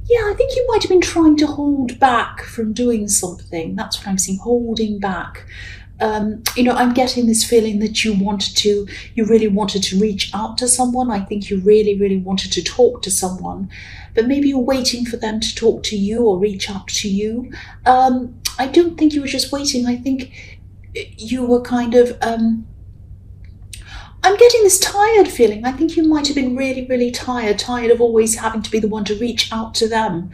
Yeah, I think you might have been trying to hold back from doing something. That's what I'm seeing, holding back. I'm getting this feeling that you really wanted to reach out to someone. I think you really, really wanted to talk to someone, but maybe you're waiting for them to talk to you or reach out to you. I don't think you were just waiting. I think you were kind of, I'm getting this tired feeling. I think you might have been really, really tired of always having to be the one to reach out to them,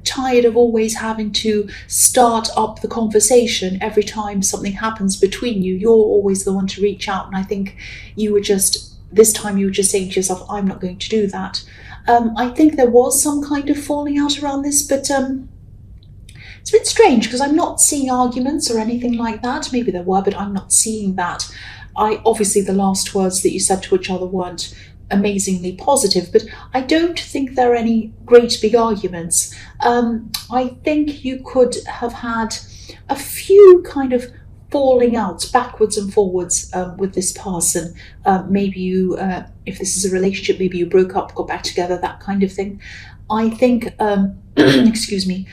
tired of always having to start up the conversation every time something happens between you. You're always the one to reach out. And I think this time you were just saying to yourself, I'm not going to do that. I think there was some kind of falling out around this, but it's a bit strange because I'm not seeing arguments or anything like that. Maybe there were, but I'm not seeing that. Obviously the last words that you said to each other weren't amazingly positive, but I don't think there are any great big arguments. I think you could have had a few kind of falling out backwards and forwards with this person. Maybe you, if this is a relationship, maybe you broke up, got back together, that kind of thing. I think, excuse me,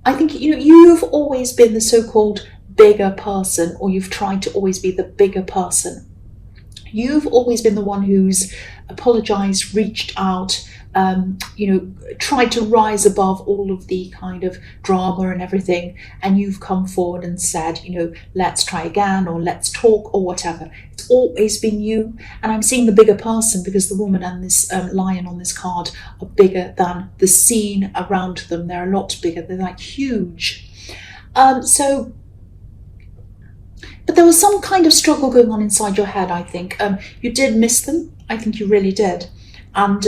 I think you've always been the so-called bigger person, or you've tried to always be the bigger person. You've always been the one who's apologized, reached out, tried to rise above all of the kind of drama and everything, and you've come forward and said, let's try again, or let's talk, or whatever. It's always been you, and I'm seeing the bigger person because the woman and this lion on this card are bigger than the scene around them. They're a lot bigger. They're like huge. But there was some kind of struggle going on inside your head, I think. You did miss them. I think you really did. And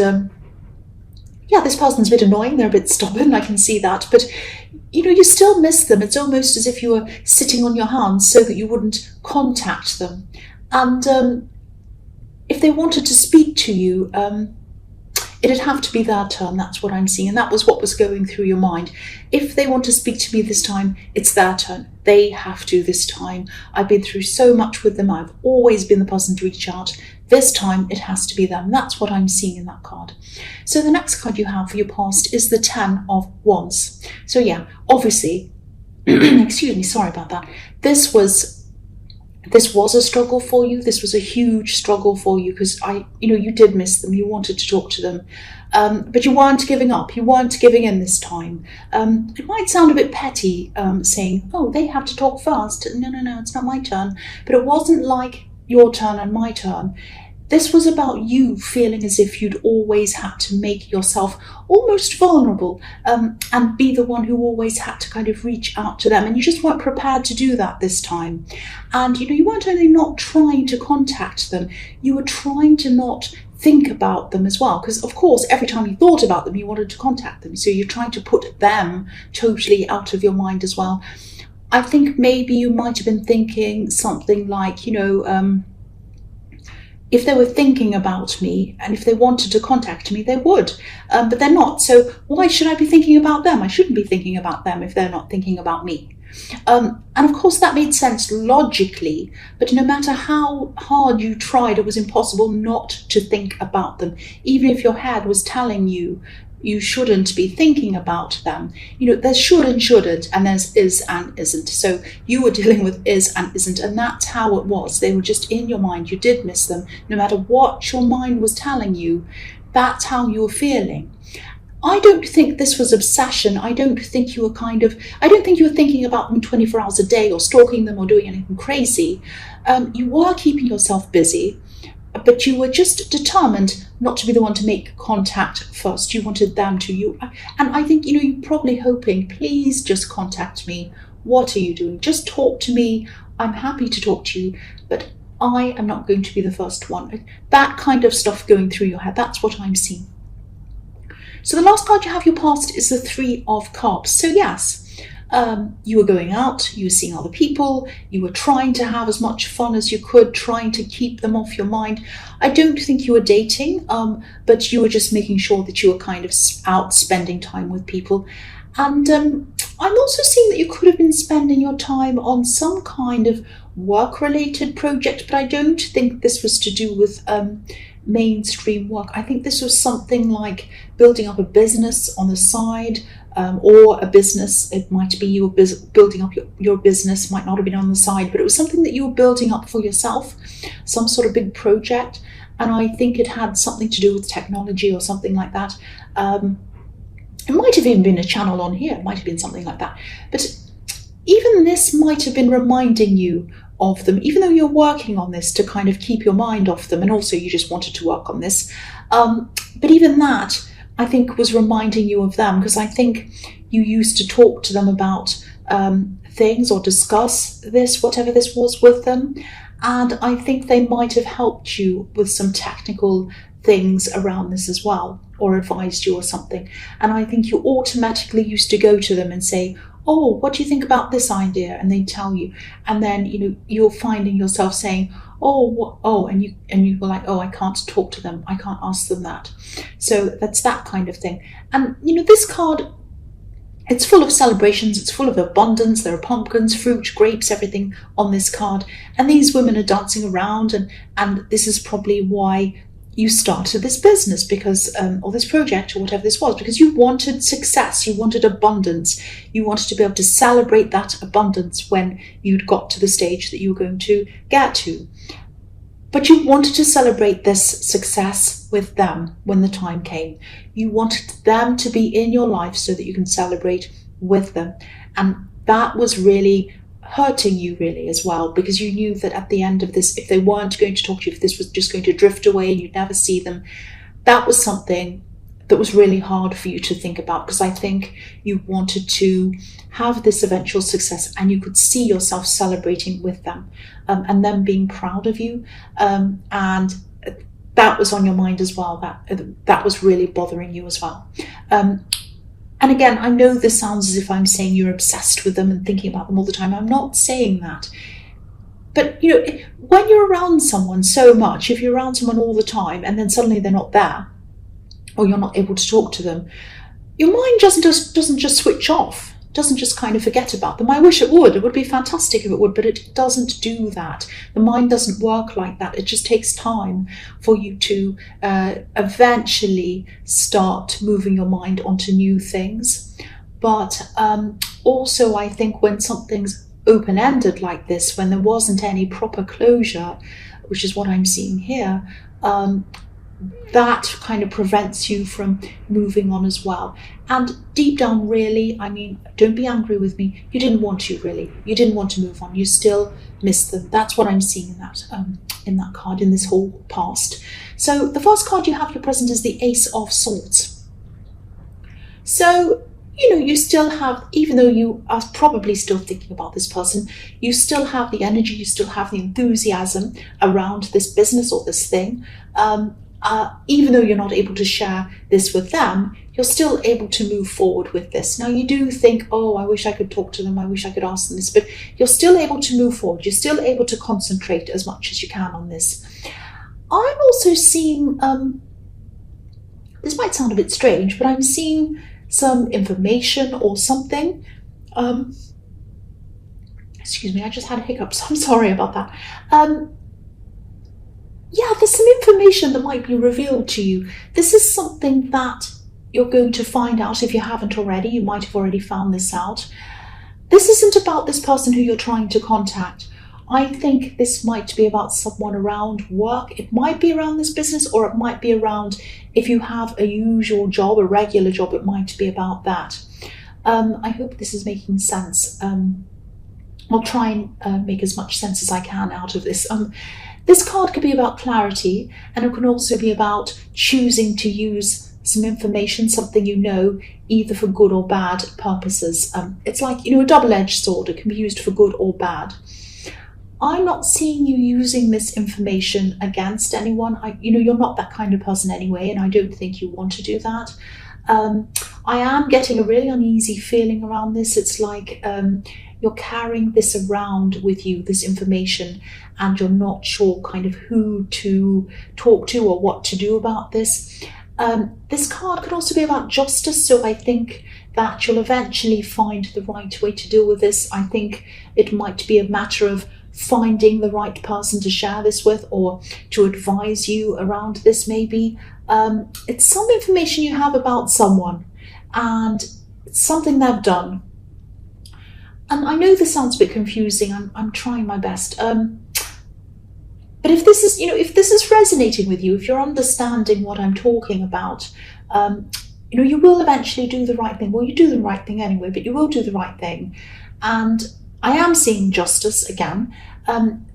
this person's a bit annoying. They're a bit stubborn. I can see that. But, you still miss them. It's almost as if you were sitting on your hands so that you wouldn't contact them. And if they wanted to speak to you, it'd have to be their turn. That's what I'm seeing. And that was what was going through your mind. If they want to speak to me this time, it's their turn. They have to this time. I've been through so much with them. I've always been the person to reach out. This time it has to be them. That's what I'm seeing in that card. So the next card you have for your past is the 10 of Wands. So yeah, obviously, excuse me, sorry about that. This was a struggle for you. This was a huge struggle for you because you did miss them. You wanted to talk to them, but you weren't giving up. You weren't giving in this time. It might sound a bit petty saying, oh, they have to talk first. No, it's not my turn. But it wasn't like your turn and my turn. This was about you feeling as if you'd always had to make yourself almost vulnerable and be the one who always had to kind of reach out to them. And you just weren't prepared to do that this time. And, you weren't only not trying to contact them, you were trying to not think about them as well. Because, of course, every time you thought about them, you wanted to contact them. So you're trying to put them totally out of your mind as well. I think maybe you might have been thinking something like, if they were thinking about me and if they wanted to contact me, they would, but they're not. So why should I be thinking about them? I shouldn't be thinking about them if they're not thinking about me. And of course that made sense logically, but no matter how hard you tried, it was impossible not to think about them. Even if your head was telling you you shouldn't be thinking about them. There's should and shouldn't, and there's is and isn't. So you were dealing with is and isn't, and that's how it was. They were just in your mind. You did miss them. No matter what your mind was telling you, that's how you were feeling. I don't think this was obsession. I don't think you were thinking about them 24 hours a day or stalking them or doing anything crazy. You were keeping yourself busy, but you were just determined not to be the one to make contact first. You wanted them to. And I think, you're probably hoping, please just contact me. What are you doing? Just talk to me. I'm happy to talk to you, but I am not going to be the first one. That kind of stuff going through your head. That's what I'm seeing. So the last card you have your past is the 3 of Cups. So yes, you were going out, you were seeing other people, you were trying to have as much fun as you could, trying to keep them off your mind. I don't think you were dating, but you were just making sure that you were kind of out spending time with people. And I'm also seeing that you could have been spending your time on some kind of work-related project, but I don't think this was to do with mainstream work. I think this was something like building up a business on the side, or a business. It might be you were building up your business, might not have been on the side, but it was something that you were building up for yourself, some sort of big project. And I think it had something to do with technology or something like that. It might have even been a channel on here, it might have been something like that. But even this might have been reminding you of them, even though you're working on this to kind of keep your mind off them, and also you just wanted to work on this. But even that, I think, was reminding you of them, because I think you used to talk to them about things or discuss this, whatever this was, with them. And I think they might have helped you with some technical things around this as well, or advised you or something. And I think you automatically used to go to them and say, oh, what do you think about this idea? And they tell you. And then, you're finding yourself saying, and you were like, oh, I can't talk to them, I can't ask them that. So that's that kind of thing. And this card, it's full of celebrations, it's full of abundance. There are pumpkins, fruit, grapes, everything on this card. And these women are dancing around, and this is probably why you started this business, because or this project, or whatever this was, because you wanted success, you wanted abundance, you wanted to be able to celebrate that abundance when you'd got to the stage that you were going to get to. But you wanted to celebrate this success with them when the time came. You wanted them to be in your life so that you can celebrate with them. And that was really hurting you, really, as well, because you knew that at the end of this, if they weren't going to talk to you, if this was just going to drift away and you'd never see them, that was something that was really hard for you to think about, because I think you wanted to have this eventual success and you could see yourself celebrating with them, and them being proud of you, and that was on your mind as well. That was really bothering you as well. And again, I know this sounds as if I'm saying you're obsessed with them and thinking about them all the time. I'm not saying that. But, when you're around someone so much, if you're around someone all the time and then suddenly they're not there, or you're not able to talk to them, your mind doesn't just switch off, doesn't just kind of forget about them. I wish it would. It would be fantastic if it would, but it doesn't do that. The mind doesn't work like that. It just takes time for you to eventually start moving your mind onto new things. But also, I think when something's open-ended like this, when there wasn't any proper closure, which is what I'm seeing here, that kind of prevents you from moving on as well. And deep down, really, don't be angry with me, you didn't want to, really. You didn't want to move on. You still miss them. That's what I'm seeing in that card, in this whole past. So the first card you have, your present, is the Ace of Swords. So, you still have, even though you are probably still thinking about this person, you still have the energy, you still have the enthusiasm around this business or this thing. Even though you're not able to share this with them, you're still able to move forward with this. Now, you do think, oh, I wish I could talk to them, I wish I could ask them this, but you're still able to move forward. You're still able to concentrate as much as you can on this. I'm also seeing, this might sound a bit strange, but I'm seeing some information or something. Excuse me, I just had a hiccup, so I'm sorry about that. Yeah, there's some information that might be revealed to you. This is something that you're going to find out if you haven't already. You might have already found this out. This isn't about this person who you're trying to contact. I think this might be about someone around work. It might be around this business, or it might be around, if you have a usual job, a regular job, it might be about that. I hope this is making sense. I'll try and make as much sense as I can out of this. This card could be about clarity, and it can also be about choosing to use some information, something either for good or bad purposes. It's like, a double-edged sword. It can be used for good or bad. I'm not seeing you using this information against anyone. You're not that kind of person anyway, and I don't think you want to do that. I am getting a really uneasy feeling around this. It's like you're carrying this around with you, this information, and you're not sure kind of who to talk to or what to do about this. This card could also be about justice, so I think that you'll eventually find the right way to deal with this. I think it might be a matter of finding the right person to share this with or to advise you around this maybe. It's some information you have about someone and it's something they've done. And I know this sounds a bit confusing. I'm trying my best. But if this is, if this is resonating with you, if you're understanding what I'm talking about, you will eventually do the right thing. Well, you do the right thing anyway, but you will do the right thing. And I am seeing justice again.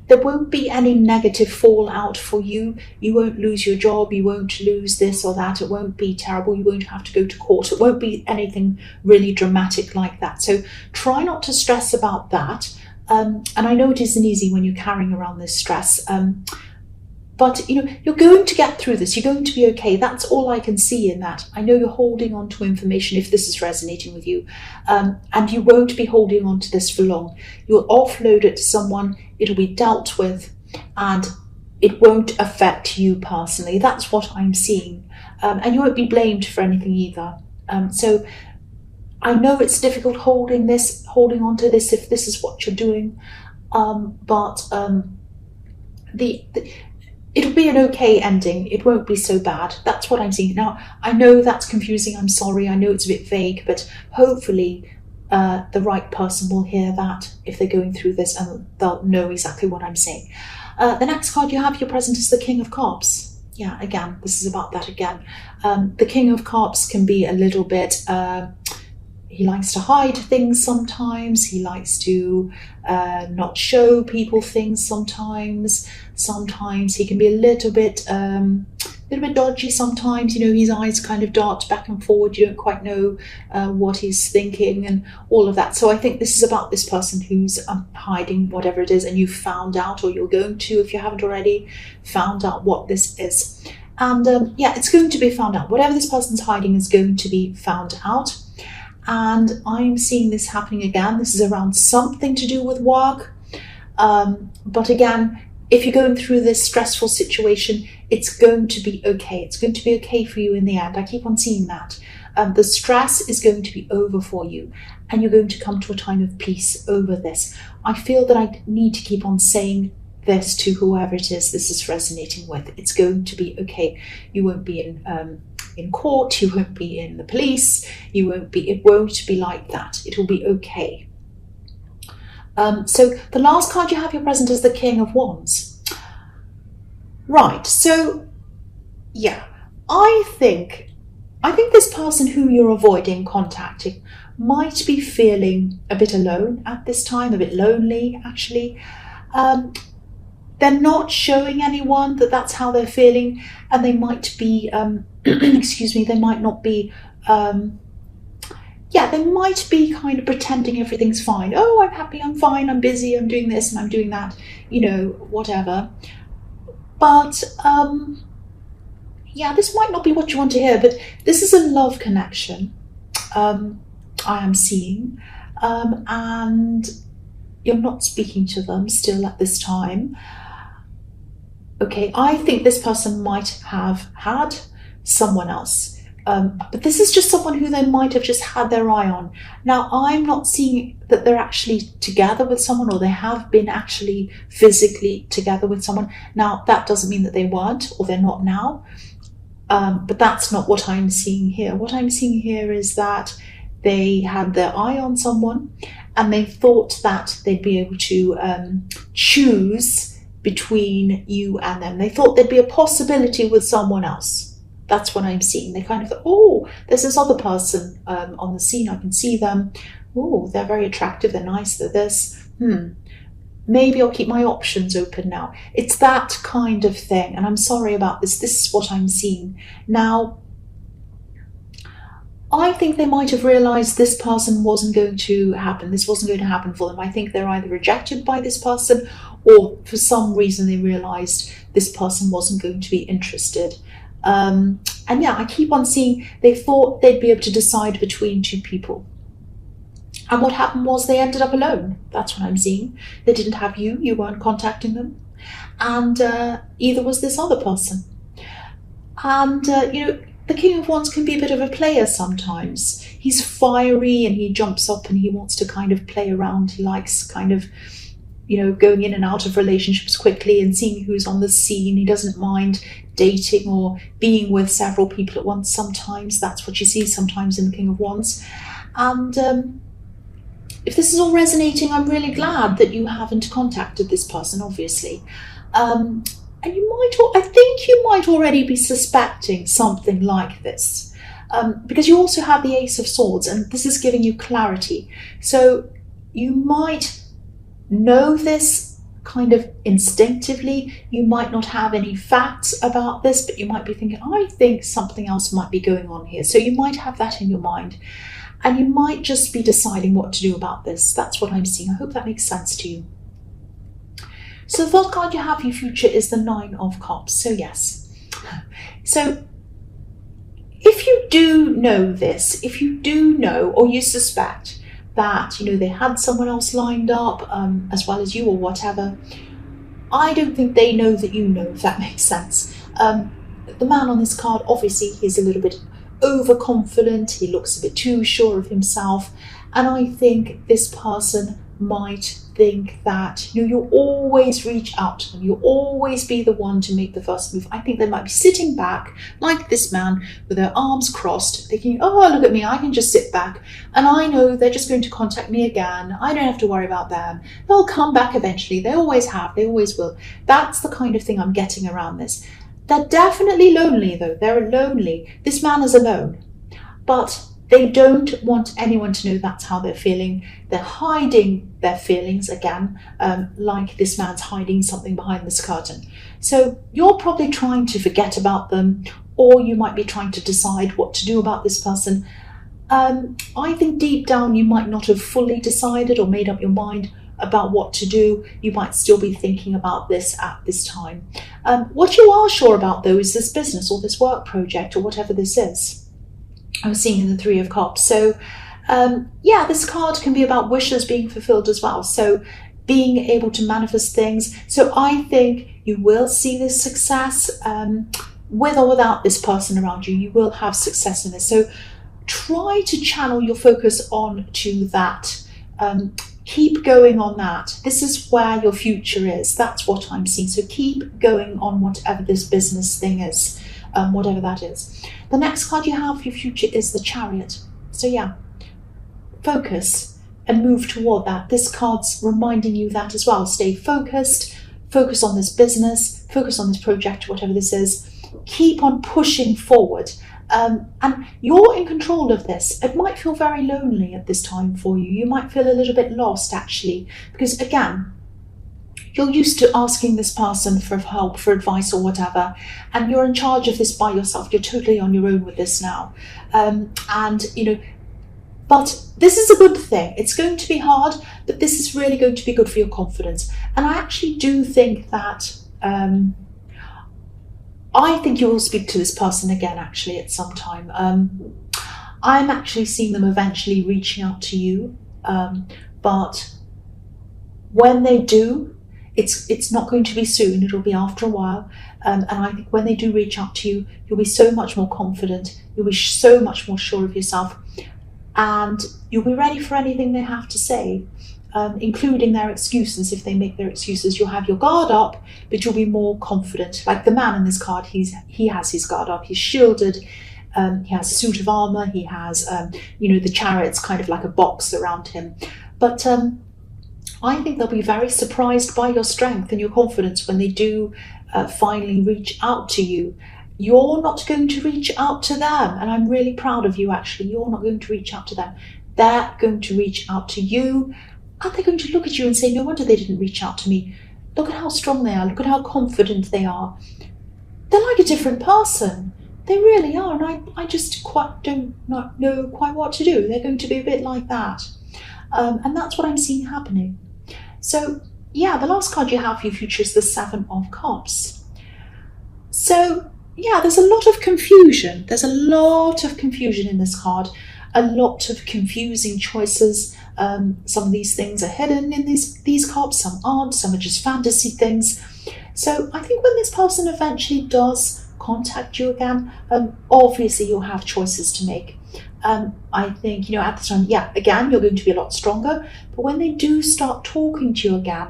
There won't be any negative fallout for you. You won't lose your job. You won't lose this or that. It won't be terrible. You won't have to go to court. It won't be anything really dramatic like that. So try not to stress about that. And I know it isn't easy when you're carrying around this stress. But, you're going to get through this. You're going to be okay. That's all I can see in that. I know you're holding on to information if this is resonating with you. And you won't be holding on to this for long. You'll offload it to someone. It'll be dealt with. And it won't affect you personally. That's what I'm seeing. And you won't be blamed for anything either. So I know it's difficult holding on to this if this is what you're doing. But it'll be an okay ending. It won't be so bad. That's what I'm seeing. Now, I know that's confusing. I'm sorry. I know it's a bit vague, but hopefully the right person will hear that if they're going through this and they'll know exactly what I'm saying. The next card you have, your present, is the King of Cups. Yeah, again, this is about that again. The King of Cups can be a little bit... he likes to hide things sometimes. He likes to not show people things sometimes. Sometimes he can be a little bit dodgy sometimes. His eyes kind of dart back and forward. You don't quite know what he's thinking and all of that. So I think this is about this person who's hiding whatever it is, and you've found out, or you're going to, if you haven't already, found out what this is. And it's going to be found out. Whatever this person's hiding is going to be found out. And I'm seeing this happening again. This is around something to do with work. But again, if you're going through this stressful situation, it's going to be okay. It's going to be okay for you in the end. I keep on seeing that. The stress is going to be over for you, and you're going to come to a time of peace over this. I feel that I need to keep on saying this to whoever it is this is resonating with. It's going to be okay. You won't be in court, you won't be in the police, it won't be like that. It will be okay. So the last card you have, your present, is the King of Wands. Right, so yeah, I think this person who you're avoiding contacting might be feeling a bit alone at this time, a bit lonely actually. They're not showing anyone that that's how they're feeling, and they might be, they might not be, they might be kind of pretending everything's fine. Oh, I'm happy, I'm fine, I'm busy, I'm doing this and I'm doing that, whatever. But, this might not be what you want to hear, but this is a love connection, I am seeing, and you're not speaking to them still at this time. Okay, I think this person might have had someone else, but this is just someone who they might have just had their eye on. Now, I'm not seeing that they're actually together with someone, or they have been actually physically together with someone. Now, that doesn't mean that they weren't, or they're not now, but that's not what I'm seeing here. What I'm seeing here is that they had their eye on someone, and they thought that they'd be able to choose between you and them. They thought there'd be a possibility with someone else. That's what I'm seeing. They kind of thought, oh, there's this other person on the scene. I can see them. Oh, they're very attractive. They're nice. They're this. Maybe I'll keep my options open now. It's that kind of thing. And I'm sorry about this. This is what I'm seeing. Now, I think they might have realized this person wasn't going to happen. This wasn't going to happen for them. I think they're either rejected by this person, or for some reason they realized this person wasn't going to be interested. I keep on seeing they thought they'd be able to decide between two people. And what happened was they ended up alone. That's what I'm seeing. They didn't have you. You weren't contacting them. And either was this other person. And, the King of Wands can be a bit of a player sometimes. He's fiery and he jumps up and he wants to kind of play around. He likes kind of going in and out of relationships quickly and seeing who's on the scene. He doesn't mind dating or being with several people at once sometimes. That's what you see sometimes in the King of Wands. And if this is all resonating, I'm really glad that you haven't contacted this person, obviously. And I think you might already be suspecting something like this. Because you also have the Ace of Swords, and this is giving you clarity. So you might know this kind of instinctively. You might not have any facts about this, but you might be thinking, I think something else might be going on here. So you might have that in your mind. And you might just be deciding what to do about this. That's what I'm seeing. I hope that makes sense to you. So the third card you have for your future is the Nine of Cups. So yes. So if you do know this, if you do know or you suspect that, they had someone else lined up as well as you or whatever, I don't think they know that you know, if that makes sense. The man on this card, obviously, he's a little bit overconfident, he looks a bit too sure of himself, and I think this person might think that you always reach out to them, you'll always be the one to make the first move. I think they might be sitting back like this man with their arms crossed, thinking, oh, look at me, I can just sit back and I know they're just going to contact me again, I don't have to worry about them, they'll come back eventually, they always have, they always will. That's the kind of thing I'm getting around this. They're definitely lonely though, they're lonely. This man is alone, but they don't want anyone to know that's how they're feeling. They're hiding their feelings again, like this man's hiding something behind this curtain. So you're probably trying to forget about them, or you might be trying to decide what to do about this person. I think deep down you might not have fully decided or made up your mind about what to do. You might still be thinking about this at this time. What you are sure about though is this business or this work project or whatever this is. I'm seeing in the Three of Cups. So this card can be about wishes being fulfilled as well. So being able to manifest things. So I think you will see this success with or without this person around you. You will have success in this. So try to channel your focus on to that. Keep going on that. This is where your future is. That's what I'm seeing. So keep going on whatever this business thing is, whatever that is. The next card you have for your future is the Chariot. So yeah, focus and move toward that. This card's reminding you that as well. Stay focused, focus on this business, focus on this project, whatever this is. Keep on pushing forward. And you're in control of this. It might feel very lonely at this time for you. You might feel a little bit lost actually, because again, you're used to asking this person for help, for advice or whatever, and you're in charge of this by yourself. You're totally on your own with this now. But this is a good thing. It's going to be hard, but this is really going to be good for your confidence. And I actually do think that I think you will speak to this person again actually at some time. I'm actually seeing them eventually reaching out to you, but when they do, it's not going to be soon, it'll be after a while. And I think when they do reach out to you, you'll be so much more confident, you'll be so much more sure of yourself, and you'll be ready for anything they have to say. Including their excuses. If they make their excuses, you'll have your guard up, but you'll be more confident. Like the man in this card, he has his guard up, he's shielded, he has a suit of armor, he has, the Chariot's kind of like a box around him. But I think they'll be very surprised by your strength and your confidence when they do finally reach out to you. You're not going to reach out to them, and I'm really proud of you actually. You're not going to reach out to them. They're going to reach out to you. And they're going to look at you and say, no wonder they didn't reach out to me. Look at how strong they are. Look at how confident they are. They're like a different person. They really are. And I just don't know quite what to do. They're going to be a bit like that. And that's what I'm seeing happening. So yeah, the last card you have for your future is the Seven of Cups. So yeah, there's a lot of confusion. There's a lot of confusion in this card. A lot of confusing choices. Some of these things are hidden in these cups, some aren't, some are just fantasy things. So I think when this person eventually does contact you again, obviously you'll have choices to make. I think, at the time, yeah, again, you're going to be a lot stronger. But when they do start talking to you again,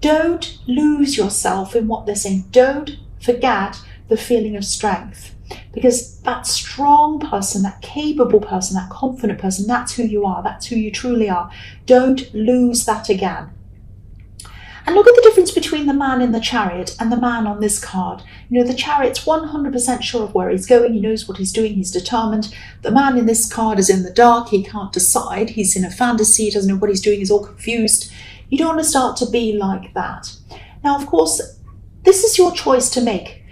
don't lose yourself in what they're saying. Don't forget the feeling of strength, because that strong person, that capable person, that confident person, that's who you are. That's who you truly are. Don't lose that again. And look at the difference between the man in the Chariot and the man on this card. The Chariot's 100% sure of where he's going. He knows what he's doing. He's determined. The man in this card is in the dark. He can't decide. He's in a fantasy. He doesn't know what he's doing. He's all confused. You don't want to start to be like that. Now, of course, this is your choice to make.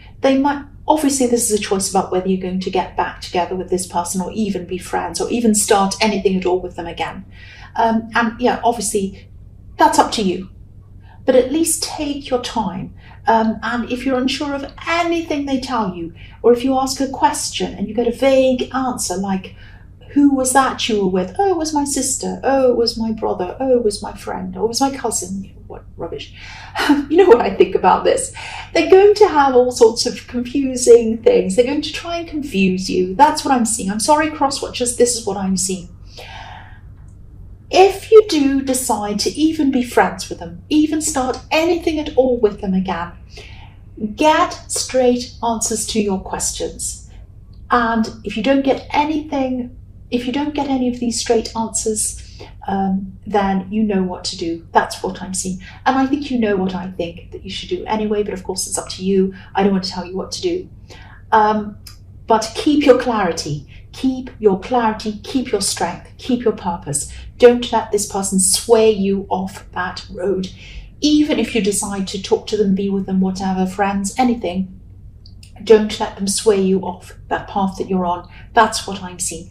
Obviously, this is a choice about whether you're going to get back together with this person or even be friends or even start anything at all with them again. And yeah, obviously, that's up to you. But at least take your time. And if you're unsure of anything they tell you, or if you ask a question and you get a vague answer like, who was that you were with? Oh, it was my sister. Oh, it was my brother. Oh, it was my friend. Oh, it was my cousin. What rubbish. You know what I think about this? They're going to have all sorts of confusing things. They're going to try and confuse you. That's what I'm seeing. I'm sorry, cross-watchers, this is what I'm seeing. If you do decide to even be friends with them, even start anything at all with them again, get straight answers to your questions. And if you don't get any of these straight answers, then you know what to do. That's what I'm seeing. And I think you know what I think that you should do anyway, but of course it's up to you. I don't want to tell you what to do. But keep your clarity. Keep your clarity, keep your strength, keep your purpose. Don't let this person sway you off that road. Even if you decide to talk to them, be with them, whatever, friends, anything, don't let them sway you off that path that you're on. That's what I'm seeing.